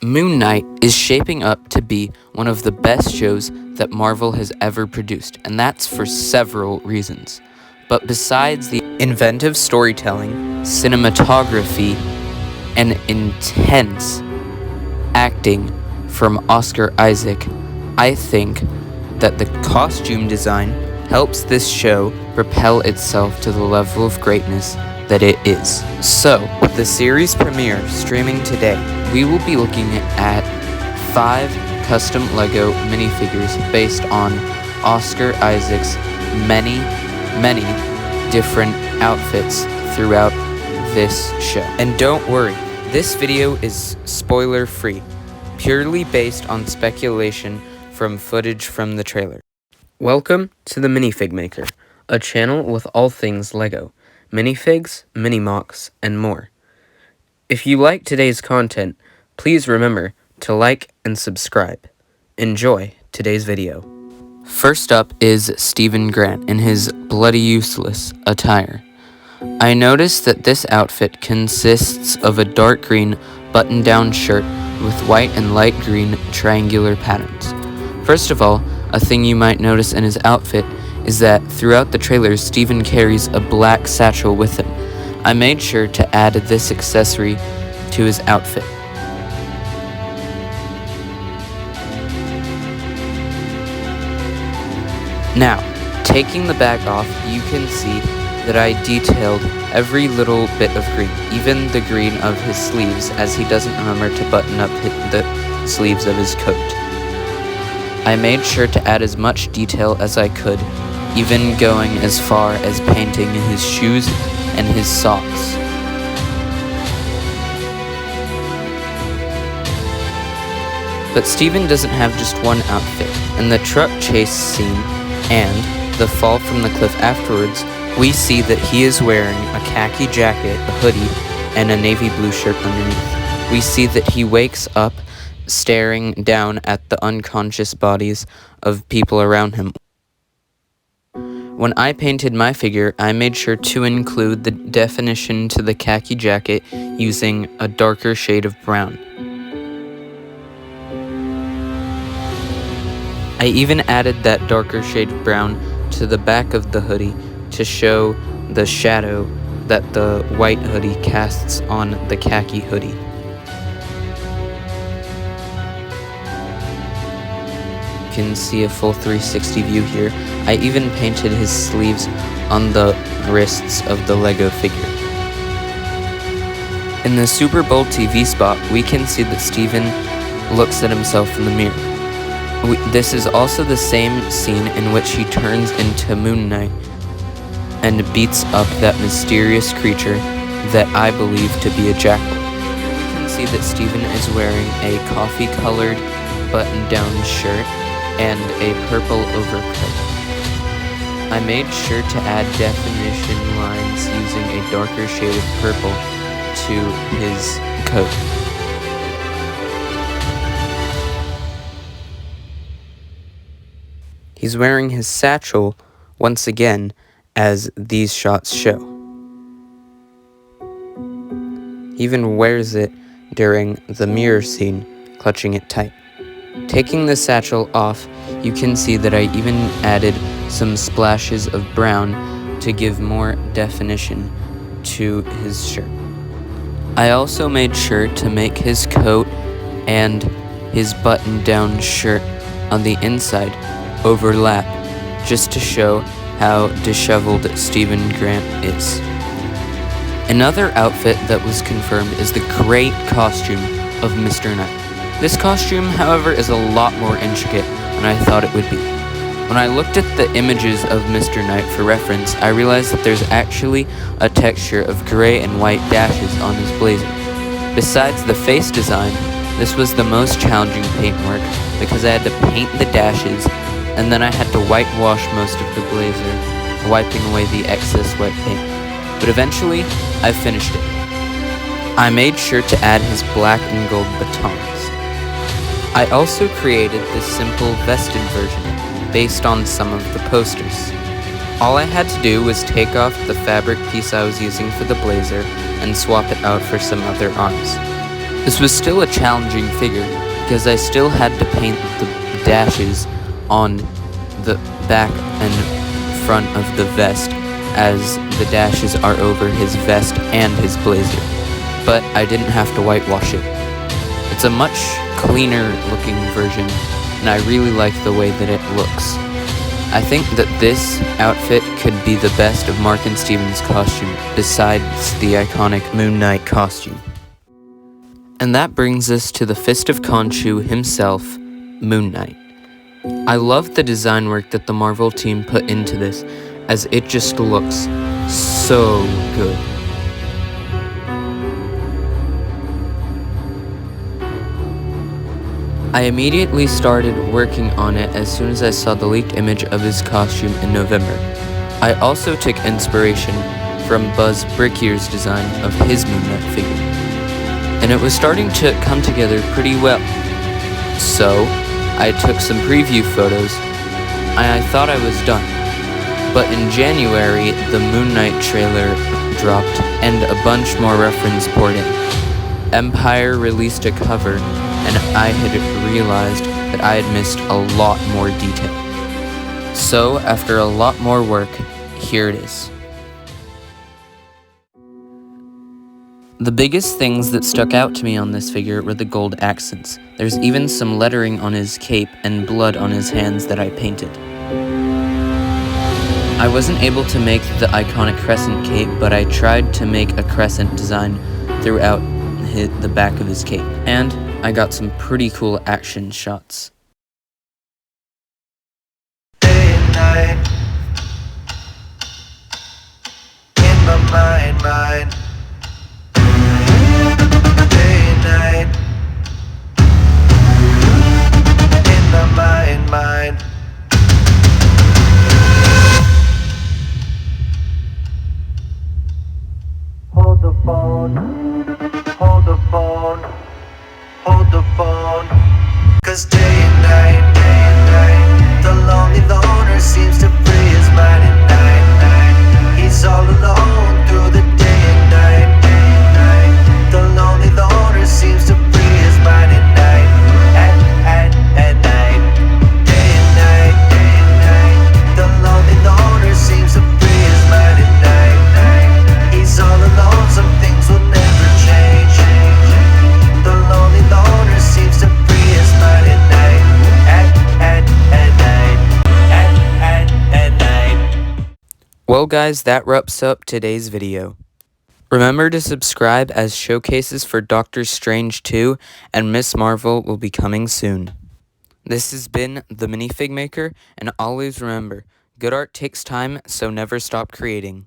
Moon Knight is shaping up to be one of the best shows that Marvel has ever produced, and that's for several reasons. But besides the inventive storytelling, cinematography, and intense acting from Oscar Isaac, I think that the costume design helps this show propel itself to the level of greatness that it is. So, with the series premiere streaming today, we will be looking at 5 custom LEGO minifigures based on Oscar Isaac's many different outfits throughout this show. And don't worry, this video is spoiler-free, purely based on speculation from footage from the trailer. Welcome to the Minifig Maker, a channel with all things LEGO, minifigs, mini-mocks, and more. If you like today's content, please remember to like and subscribe. Enjoy today's video. First up is Stephen Grant in his bloody useless attire. I noticed that this outfit consists of a dark green button-down shirt with white and light green triangular patterns. First of all, a thing you might notice in his outfit is that throughout the trailer, Stephen carries a black satchel with him. I made sure to add this accessory to his outfit. Now, taking the bag off, you can see that I detailed every little bit of green, even the green of his sleeves, as he doesn't remember to button up the sleeves of his coat. I made sure to add as much detail as I could, even going as far as painting his shoes and his socks. But Stephen doesn't have just one outfit. In the truck chase scene and the fall from the cliff afterwards, we see that he is wearing a khaki jacket, a hoodie, and a navy blue shirt underneath. We see that he wakes up staring down at the unconscious bodies of people around him. When I painted my figure, I made sure to include the definition to the khaki jacket using a darker shade of brown. I even added that darker shade of brown to the back of the hoodie to show the shadow that the white hoodie casts on the khaki hoodie. You can see a full 360 view here. I even painted his sleeves on the wrists of the LEGO figure. In the Super Bowl TV spot, we can see that Stephen looks at himself in the mirror. This is also the same scene in which he turns into Moon Knight and beats up that mysterious creature that I believe to be a jackal. You can see that Stephen is wearing a coffee-colored button-down shirt and a purple overcoat. I made sure to add definition lines using a darker shade of purple to his coat. He's wearing his satchel once again, as these shots show. He even wears it during the mirror scene, clutching it tight. Taking the satchel off, you can see that I even added some splashes of brown to give more definition to his shirt. I also made sure to make his coat and his button-down shirt on the inside overlap, just to show how disheveled Stephen Grant is. Another outfit that was confirmed is the great costume of Mr. Knight. This costume, however, is a lot more intricate than I thought it would be. When I looked at the images of Mr. Knight for reference, I realized that there's actually a texture of gray and white dashes on his blazer. Besides the face design, this was the most challenging paint work because I had to paint the dashes and then I had to whitewash most of the blazer, wiping away the excess wet paint. But eventually, I finished it. I made sure to add his black and gold batons. I also created this simple vested version based on some of the posters. All I had to do was take off the fabric piece I was using for the blazer and swap it out for some other arms. This was still a challenging figure because I still had to paint the dashes on the back and front of the vest, as the dashes are over his vest and his blazer, but I didn't have to whitewash it. It's a much cleaner looking version, and I really like the way that it looks. I think that this outfit could be the best of Mark and Steven's costume, besides the iconic Moon Knight costume. And that brings us to the Fist of Khonshu himself, Moon Knight. I love the design work that the Marvel team put into this, as it just looks so good. I immediately started working on it as soon as I saw the leaked image of his costume in November. I also took inspiration from Buzz Brickier's design of his Moon Knight figure, and it was starting to come together pretty well. So, I took some preview photos, and I thought I was done. But in January, the Moon Knight trailer dropped, and a bunch more reference poured in. Empire released a cover, and I had realized that I had missed a lot more detail. So, after a lot more work, here it is. The biggest things that stuck out to me on this figure were the gold accents. There's even some lettering on his cape and blood on his hands that I painted. I wasn't able to make the iconic crescent cape, but I tried to make a crescent design throughout the back of his cape, and I got some pretty cool action shots. Day and night, in my mind. Day and night, in my mind. Hold the phone, hold the phone, hold the phone. 'Cause day and night, the lonely loner seems to free his mind at night. He's all alone through the day and night. The lonely loner seems to free his mind at night. At night. Day and night, the lonely loner seems to free his mind at night. He's all alone, some things will never change. The lonely loner seems to free his mind at night. At night. Well guys, that wraps up today's video. Remember to subscribe, as showcases for Doctor Strange 2 and Miss Marvel will be coming soon. This has been the Minifig Maker, and always remember, good art takes time, so never stop creating.